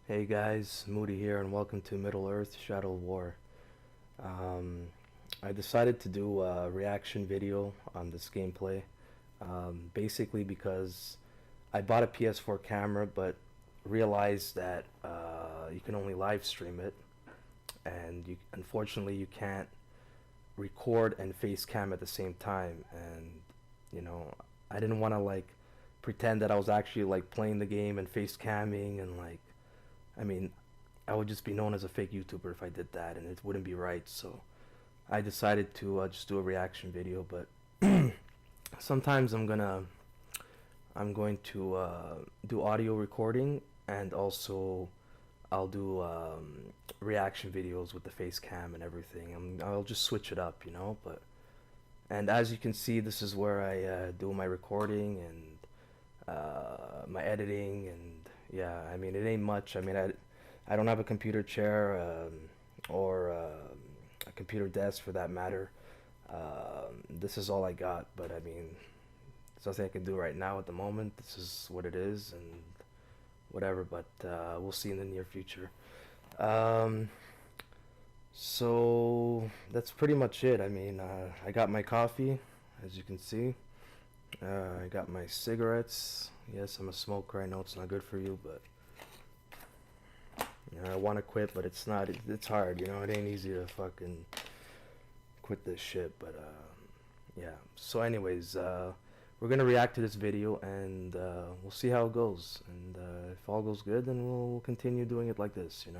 Hey guys, Moody here, and welcome to Middle Earth Shadow War. Um, I decided to do a reaction video on this gameplay, basically because I bought a PS4 camera, but realized that you can only live stream it, and unfortunately you can't record and face cam at the same time. And you know, I didn't want to pretend that I was actually playing the game and face camming and I mean, I would just be known as a fake YouTuber if I did that, and it wouldn't be right. So I decided to just do a reaction video. But sometimes I'm going to do audio recording, and also I'll do reaction videos with the face cam and everything. I'll just switch it up, you know. But and as you can see, this is where I do my recording and my editing, and yeah, I mean it ain't much. I mean I don't have a computer chair or a computer desk for that matter. This is all I got, but I mean there's nothing I can do right now at the moment. This is what it is and whatever, but we'll see in the near future. Um, so that's pretty much it. I mean, I got my coffee, as you can see. I got my cigarettes. Yes, I'm a smoker. I know it's not good for you, but you know, I want to quit, but it's not. It's hard. You know, it ain't easy to fucking quit this shit. But yeah. So, anyways, we're gonna react to this video, and we'll see how it goes. And if all goes good, then we'll continue doing it like this. You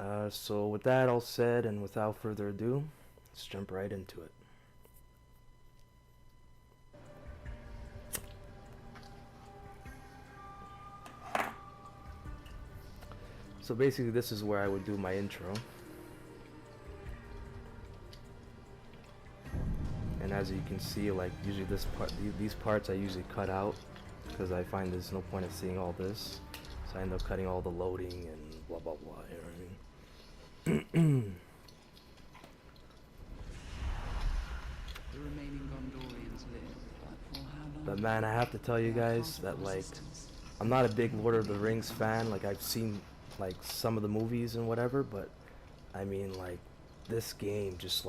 know. So with that all said, and without further ado, let's jump right into it. So basically this is where I would do my intro. And as you can see, like usually these parts I usually cut out because I find there's no point in seeing all this. So I end up cutting all the loading and blah blah blah, you know what I mean? The remaining Gondorians live, but for how long? But man, I have to tell you guys that I'm not a big Lord of the Rings fan. Like I've seen some of the movies and whatever, but I mean this game just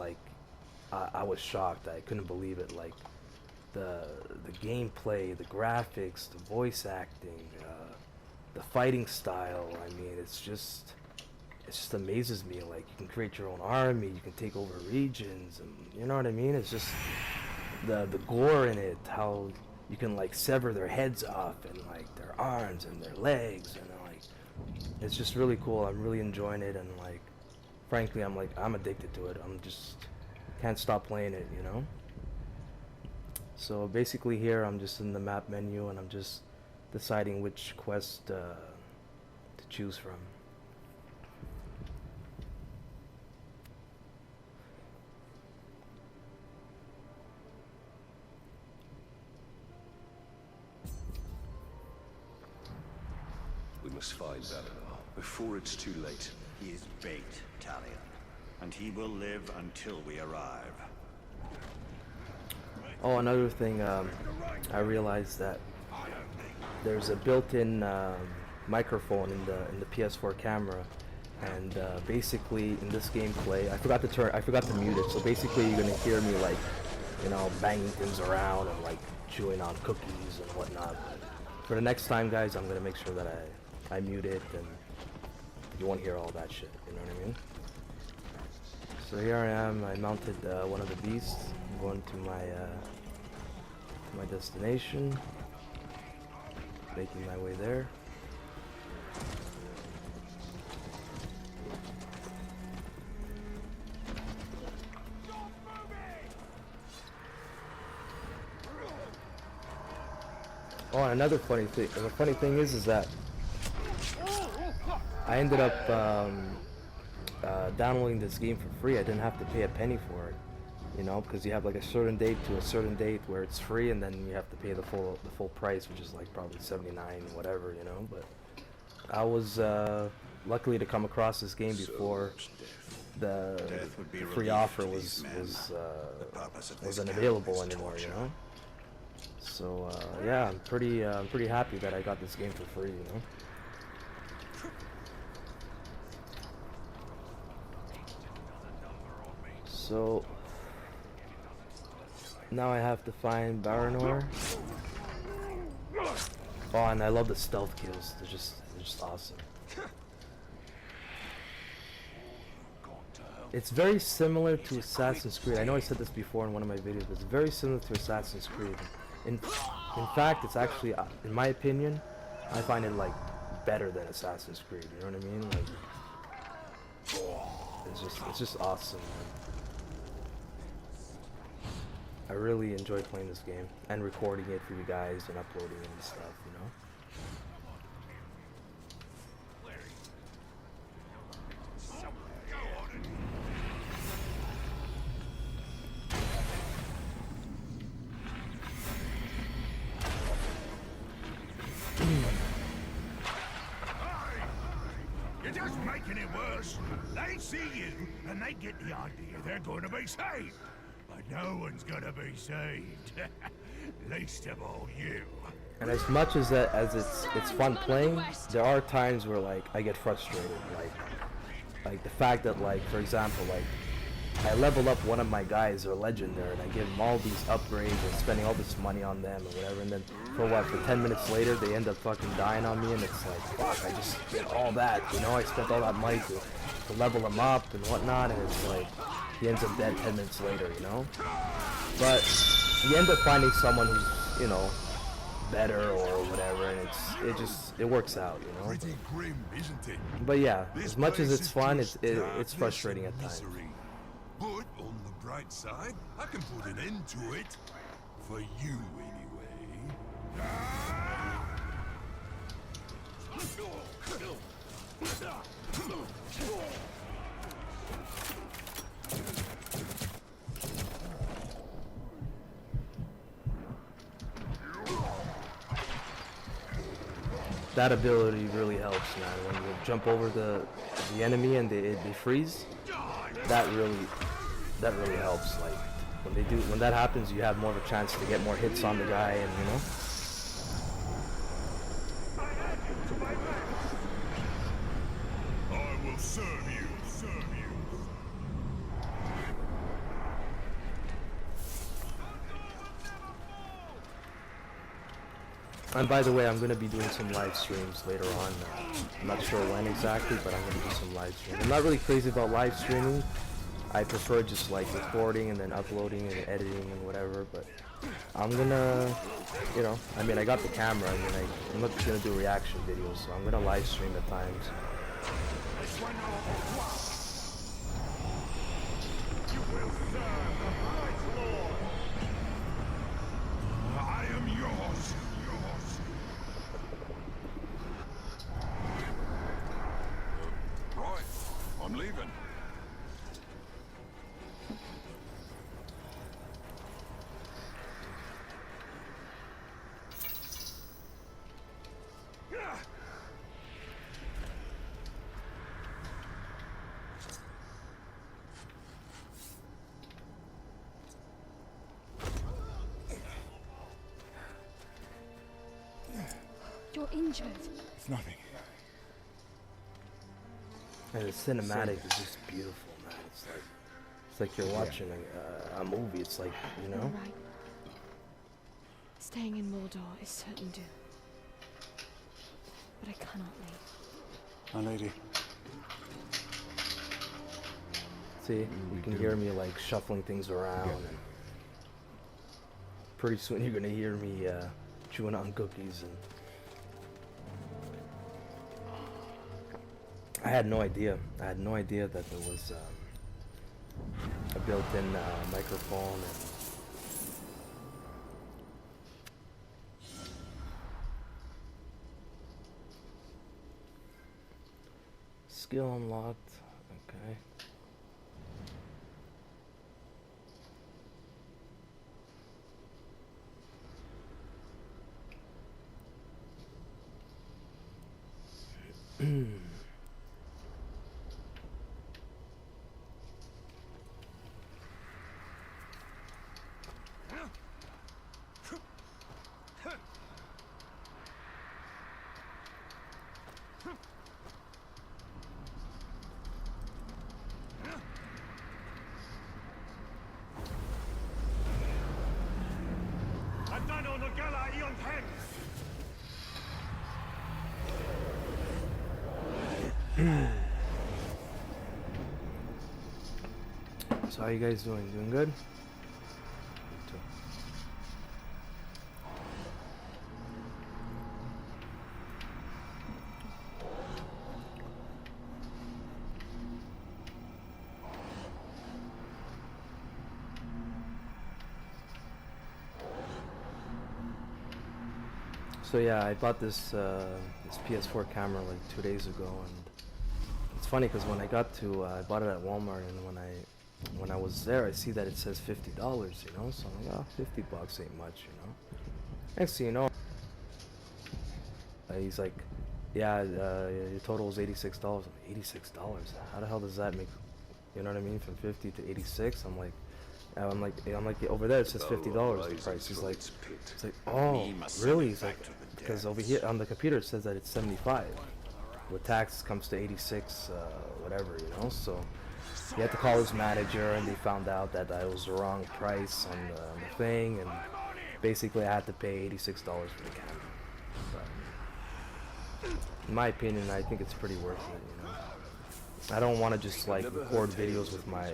I was shocked. I couldn't believe it. Like the gameplay, the graphics, the voice acting, the fighting style. I mean, it just amazes me. Like you can create your own army, you can take over regions, and you know what I mean. It's just the gore in it. How you can sever their heads off and their arms and their legs, and it's just really cool. I'm really enjoying it, and frankly, I'm addicted to it. I'm just can't stop playing it, you know. So basically here I'm just in the map menu, and I'm just deciding which quest to choose from. We must find Valinor before it's too late. He is bait, Talion, and he will live until we arrive. Oh, another thing, I realized that there's a built-in microphone in the PS4 camera, and basically in this gameplay, I forgot to mute it. So basically, you're gonna hear me you know, banging things around and chewing on cookies and whatnot. But for the next time, guys, I'm gonna make sure that I mute it, and you won't hear all that shit. You know what I mean? So here I am. I mounted one of the beasts. I'm going to my destination. Making my way there. Oh, and another funny thing. The funny thing is that I ended up downloading this game for free. I didn't have to pay a penny for it, you know, because you have a certain date to a certain date where it's free, and then you have to pay the full price, which is probably 79 whatever, you know. But I was luckily to come across this game before the free offer wasn't available anymore, you know. So yeah, I'm pretty happy that I got this game for free, you know. So now I have to find Baranor. Oh, and I love the stealth kills. They're just awesome. It's very similar to Assassin's Creed. I know I said this before in one of my videos, but it's very similar to Assassin's Creed. In fact, it's actually, in my opinion, I find it like better than Assassin's Creed. You know what I mean? Like, it's just awesome, man. I really enjoy playing this game and recording it for you guys and uploading it and stuff, you know? You're just making it worse. They see you, and they get the idea they're going to be saved. But no one's going to be saved. Least of all you. And as much as it's fun playing, there are times where like I get frustrated. Like the fact that, like, for example, like I level up one of my guys, they're legendary, and I give them all these upgrades and spending all this money on them or whatever, and then for 10 minutes later they end up fucking dying on me, and it's like, fuck, I just did all that, you know, I spent all that money to level him up and whatnot, and it's like, he ends up dead 10 minutes later, you know? But you end up finding someone who's, you know, better or whatever, and it works out, you know? Pretty grim, isn't it? But yeah, This as much as place it's is fun, just it's darkness frustrating and at times. misery. But on the bright side, I can put an end to it. For you, anyway. That ability really helps, man. When you jump over the enemy and they freeze, that really helps. Like when that happens, you have more of a chance to get more hits on the guy, and you know. I will serve you, serve you. And by the way, I'm gonna be doing some live streams later on. I'm not sure when exactly, but I'm gonna do some live streams. I'm not really crazy about live streaming. I prefer just like recording and then uploading and editing and whatever. But I'm gonna, you know, I mean, I got the camera. I mean, I'm not just gonna do reaction videos, so I'm gonna live stream at times. I am yours, yours. Right, I'm leaving. You're injured. It's nothing. And the cinematic is just beautiful, man. It's like you're watching a movie. It's like, you know. You're right. Staying in Mordor is certain doom. But I cannot leave. My lady. See, you can hear me like shuffling things around, and pretty soon you're gonna hear me chewing on cookies. And I had no idea. I had no idea that there was a built-in microphone. And skill unlocked. Okay. So how you guys doing? Doing good? Me too. So yeah, I bought this PS4 camera like 2 days ago, and it's funny because when I got to, I bought it at Walmart, and when I was there, I see that it says $50, you know. So I'm like, oh, 50 bucks ain't much, you know. Next thing you know, he's like, yeah, your total is $86. I'm like, $86? How the hell does that make? You know what I mean? From 50 to 86. I'm like, over there it says $50 the price. He's like, it's like, oh, really? He's like, because over here on the computer it says that it's 75. With tax comes to 86, whatever, you know. So he had to call his manager, and they found out that I was the wrong price on the thing, and basically I had to pay $86 for the camera. But in my opinion, I think it's pretty worth it, you know. I don't want to just like record videos with my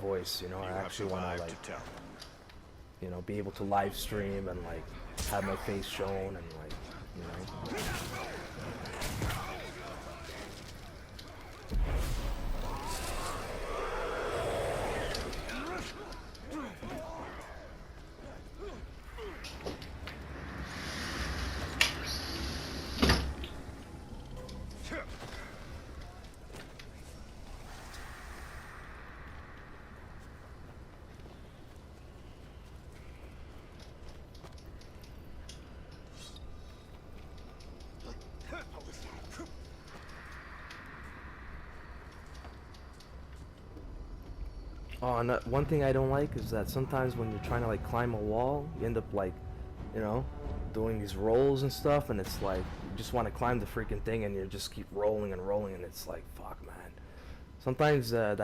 voice, you know. I actually want to, like, you know, be able to live stream and like have my face shown and, like, you know. Oh, and one thing I don't like is that sometimes when you're trying to like climb a wall, you end up like, you know, doing these rolls and stuff, and it's like you just want to climb the freaking thing, and you just keep rolling and rolling, and it's like, fuck, man. Sometimes it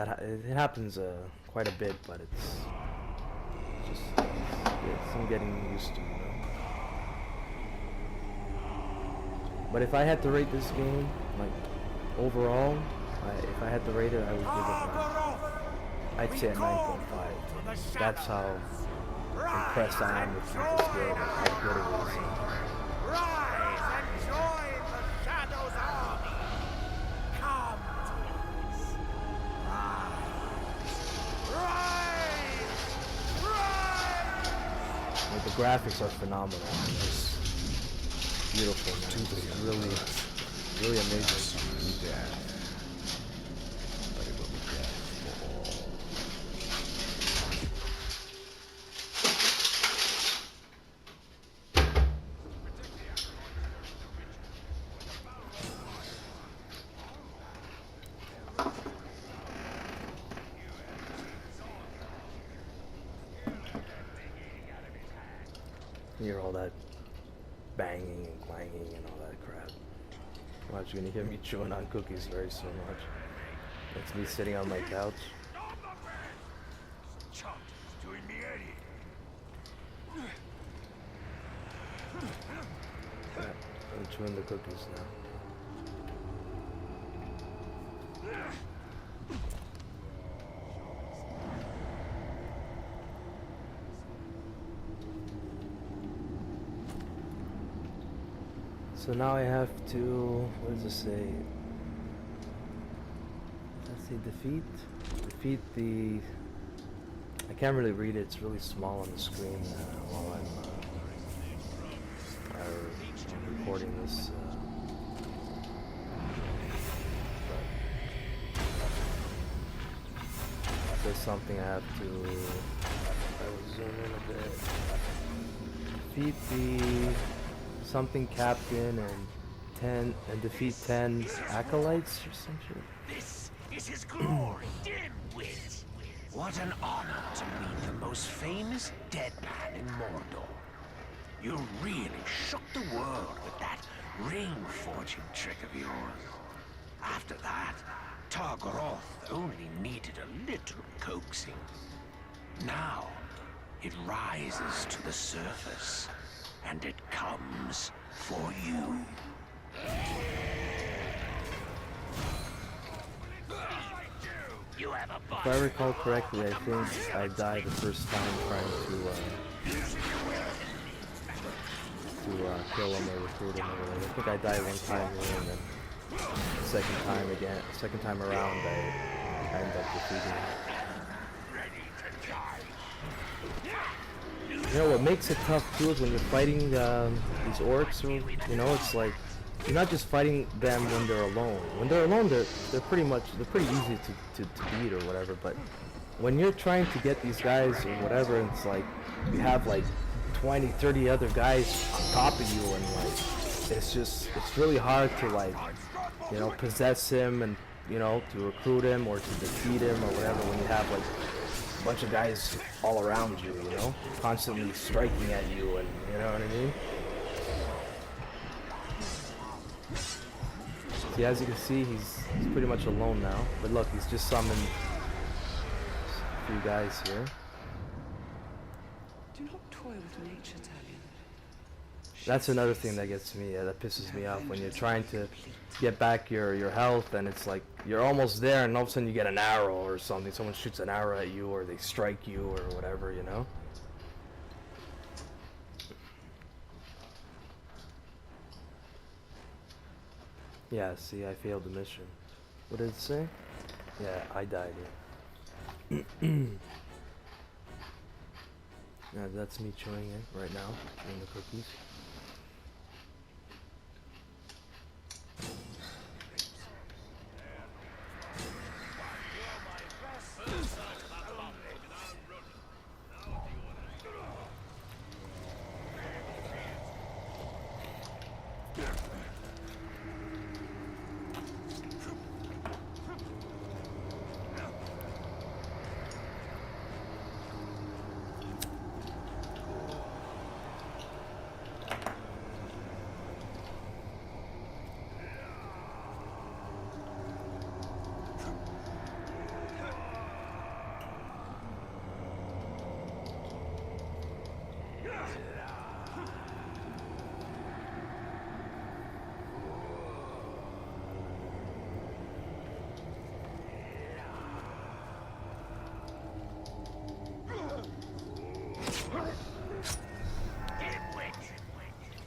happens quite a bit, but it's I'm getting used to, you know. But if I had to rate this game, like overall, if I had to rate it, I would give it I'd say a 9.5. That's how impressed I am with this game, how good it is. Rise and join the Shadow's army. Come to us. Rise! Like, the graphics are phenomenal. It's just beautiful, man. It's really, really amazing. You hear all that banging and clanging and all that crap. Watch, you're gonna hear me chewing on cookies very so much. That's me sitting on my couch. I'm chewing the cookies now. So now I have to, what does it say? Does it say defeat? Defeat the, I can't really read it, it's really small on the screen while I'm recording this. There's something I have to, I will zoom in a bit. Defeat the something captain and defeat 10 acolytes or some shit. This is his glory, dimwit. What an honor to meet the most famous dead man in Mordor. You really shook the world with that ring-forging trick of yours. After that, Targaroth only needed a little coaxing. Now, it rises to the surface. and it comes for you. You have a If I recall correctly, I think I died the first time trying to kill him or recruit him or whatever. I think I died one time here, and then second time around, I ended up defeating him. You know what makes it tough too is when you're fighting these orcs, or it's like you're not just fighting them when they're alone. When they're alone, they're pretty easy to beat or whatever. But when you're trying to get these guys or whatever, it's like you have like 20, 30 other guys on top of you, and like it's really hard to like possess him and to recruit him or to defeat him or whatever when you have like a bunch of guys all around you, constantly striking at you, and you know what I mean? See, as you can see, he's pretty much alone now. But look, he's just summoned a few guys here. Do not toy with nature, Talion. That's another thing that gets me, that pisses me off, when you're trying to get back your health, and it's like you're almost there, and all of a sudden you get an arrow or something. Someone shoots an arrow at you, or they strike you, or whatever, Yeah, see, I failed the mission. What did it say? Yeah, I died here. Yeah, that's me chewing it right now, chewing the cookies.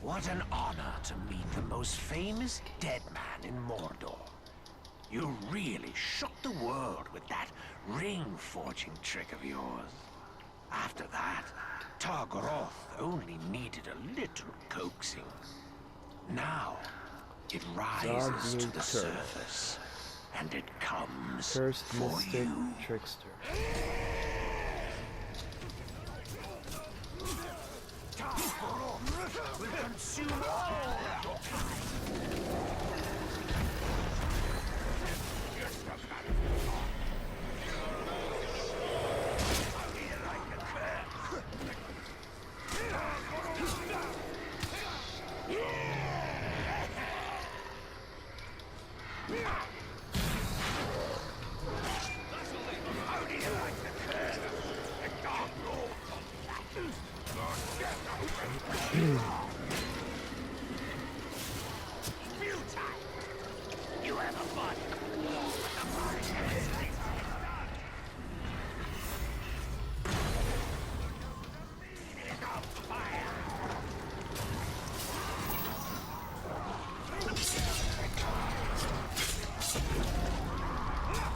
What an honor to meet the most famous dead man in Mordor. You really shook the world with that ring-forging trick of yours. After that, Targaroth only needed a little coaxing. Now, it rises to the surface, and it comes Cursed for mystic you. trickster. Will consume all your You have a fun.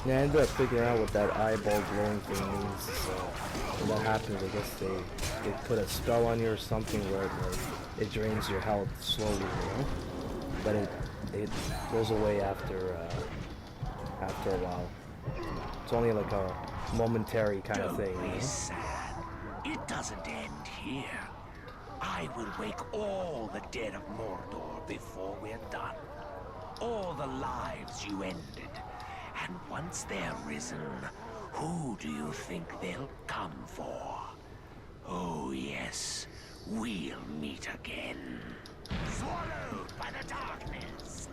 Yeah, I ended up figuring out what that eyeball glowing thing means. So when that happens, I guess they put a spell on you or something where it drains your health slowly, But it goes away after a while. It's only like a momentary kind of thing, Don't be sad. It doesn't end here. I will wake all the dead of Mordor before we're done. All the lives you ended. And once they're risen, who do you think they'll come for? Oh yes, we'll meet again. Swallowed by the darkness.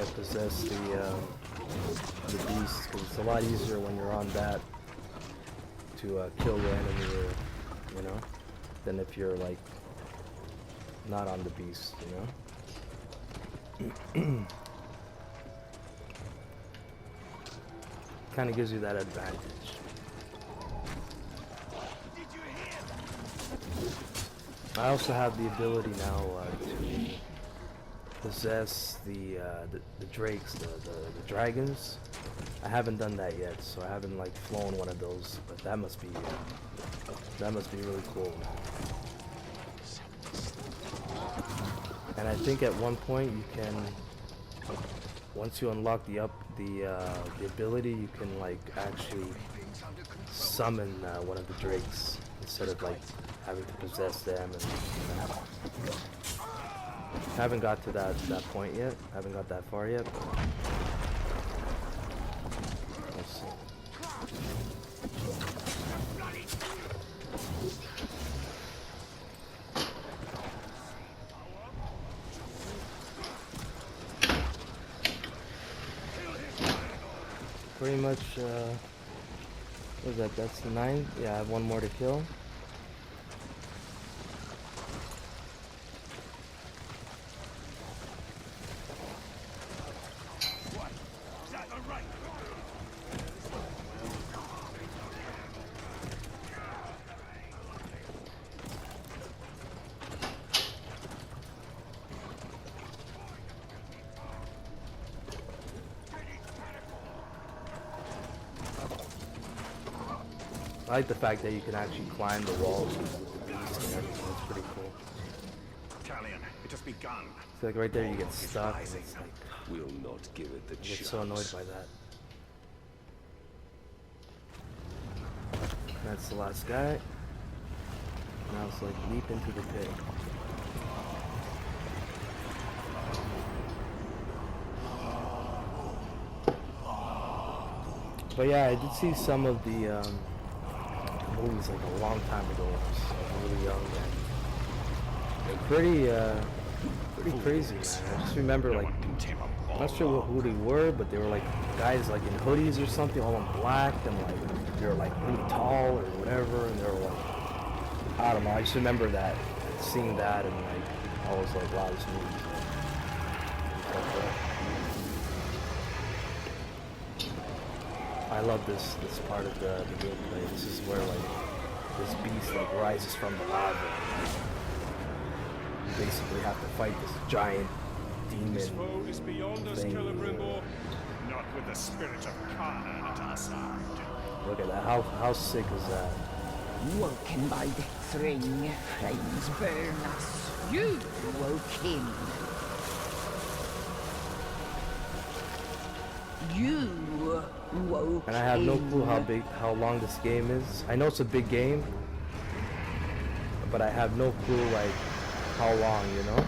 possess the beast, because it's a lot easier when you're on that to kill your enemy, or, you know, than if you're like not on the beast, you know. Kind of gives you that advantage. I also have the ability now to possess the drakes, the dragons. I haven't done that yet, so I haven't like flown one of those, but that must be really cool. And I think at one point you can, once you unlock the ability, you can like actually summon one of the drakes instead of like having to possess them. And haven't got to that point yet. Haven't got that far yet. Let's see. Pretty much, what is that? That's 9? Yeah, I have one more to kill. I like the fact that you can actually climb the walls and everything. It's pretty cool. Talion, it has begun. It's like right there you get stuck and it's like, We'll not give it the I chance. get so annoyed by that. That's the last guy. Now it's like leap into the pit. But yeah, I did see some of the movies like a long time ago when I was really young, and they're pretty crazy, man. I just remember like, I'm not sure who they were, but they were like guys like in hoodies or something, all in black, and like they were like really tall or whatever, and they were like, I don't know. I just remember that, seeing that, and like I was like, wow, this movie's I love this part of the gameplay. This is where like this beast like rises from the lava. You basically have to fight this giant demon foe is beyond us, thing. Celebrimbor. Not with the spirit of Khan at our side. Look at that. How sick is that? Woken by the thring, flames burn us. You woke him. You woke And I have no clue him. how long this game is. I know it's a big game, but I have no clue like how long, you know?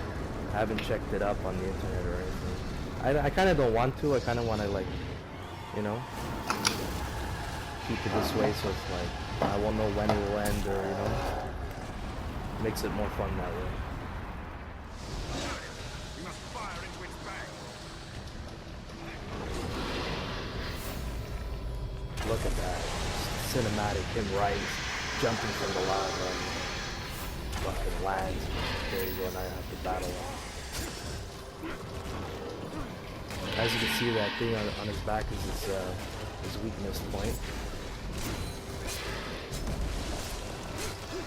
I haven't checked it up on the internet or anything. I kind of don't want to. I kind of want to like, you know, keep it this way so it's like I won't know when it will end, or you know, makes it more fun that way. We must fire into its back. Look at that cinematic, him rise, jumping from the lava, fucking lands. There you go. Now I have to battle him. As you can see, that thing on his back is his weakness point.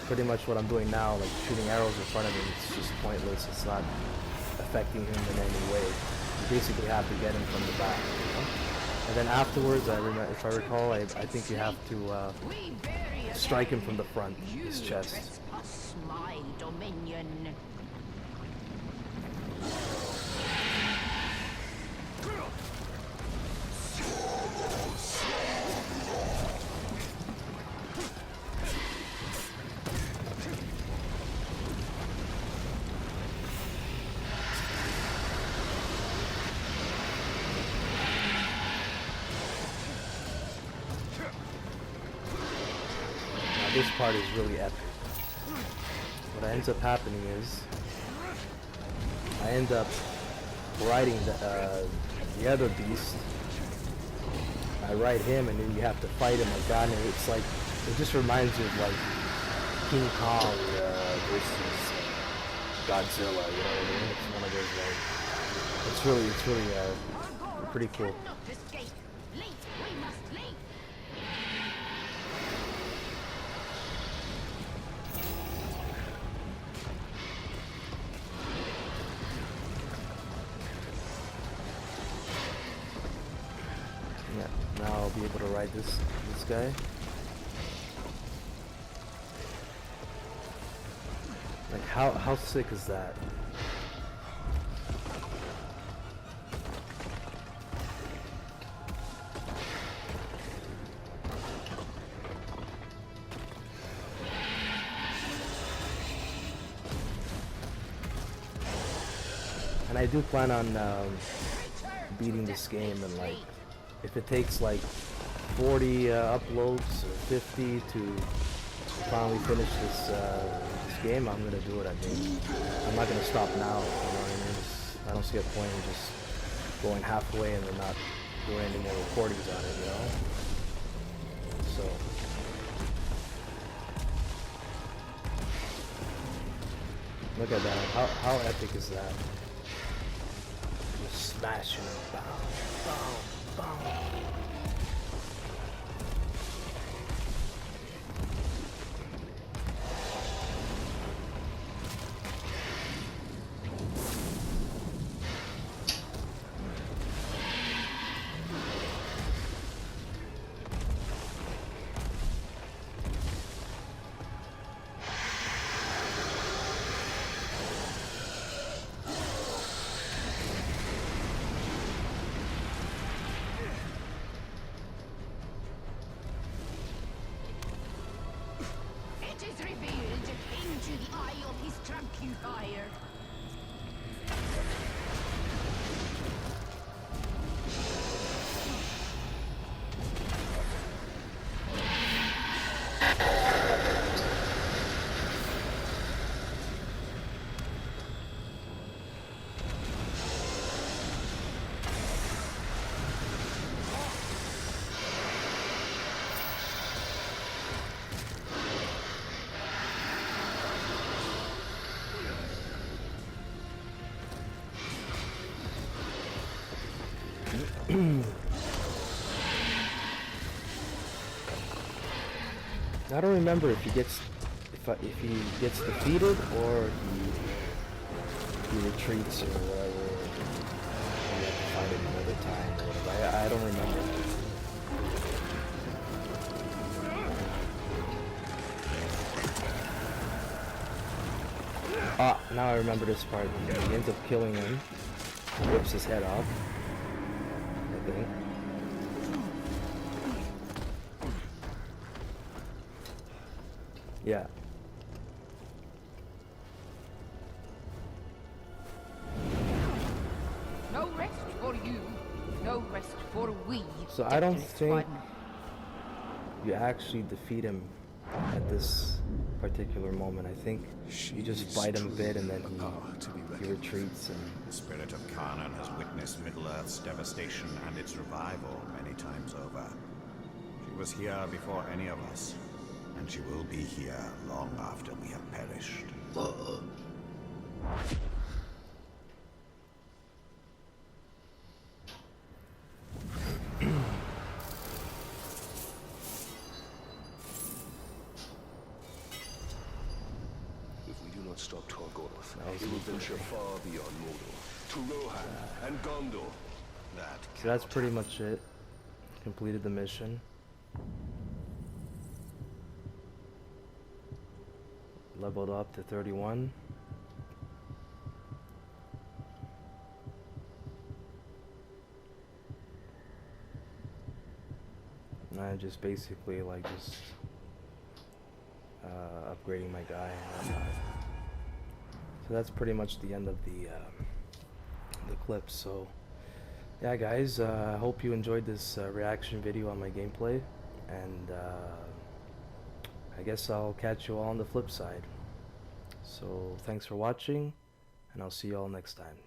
Pretty much what I'm doing now, like shooting arrows in front of him, it's just pointless. It's not affecting him in any way. You basically have to get him from the back. You know? And then afterwards, if I recall, I think you have to strike him from the front, his chest. Trespass my dominion. This part is really epic. What ends up happening is I end up riding the other beast. I ride him, and then you have to fight him like that, and it's like, it just reminds you of like King Kong versus Godzilla, you know what I mean? It's one of those like, it's really pretty cool. Yeah, now I'll be able to ride this guy. Like how sick is that? And I do plan on beating this game, and like if it takes like 40 uploads or 50 to finally finish this game, I'm gonna do it. I mean, I'm not gonna stop now. You know what I mean? I don't see a point in just going halfway and then not doing any more recordings on it. You know? So. Look at that. How epic is that? Just smashing them. Bow, bow, bow. I don't remember if he gets defeated or he retreats or whatever. You have to find it another time or whatever. I don't remember. Ah, now I remember this part. He ends up killing him. Rips his head off, I think. Yeah. No rest for you, no rest for we. So I don't think you actually defeat him at this particular moment. I think you just bite him a bit and then he retreats. And the spirit of Kanan has witnessed Middle-earth's devastation and its revival many times over. She was here before any of us, and she will be here long after we have perished. If we do not stop Targoroth, it will venture far beyond Mordor, to Rohan and Gondor. So that's pretty much it. Completed the mission. Leveled up to 31. And I just basically like upgrading my guy and whatnot. So that's pretty much the end of the clip. So yeah, guys, I hope you enjoyed this reaction video on my gameplay, and I guess I'll catch you all on the flip side. So thanks for watching, and I'll see you all next time.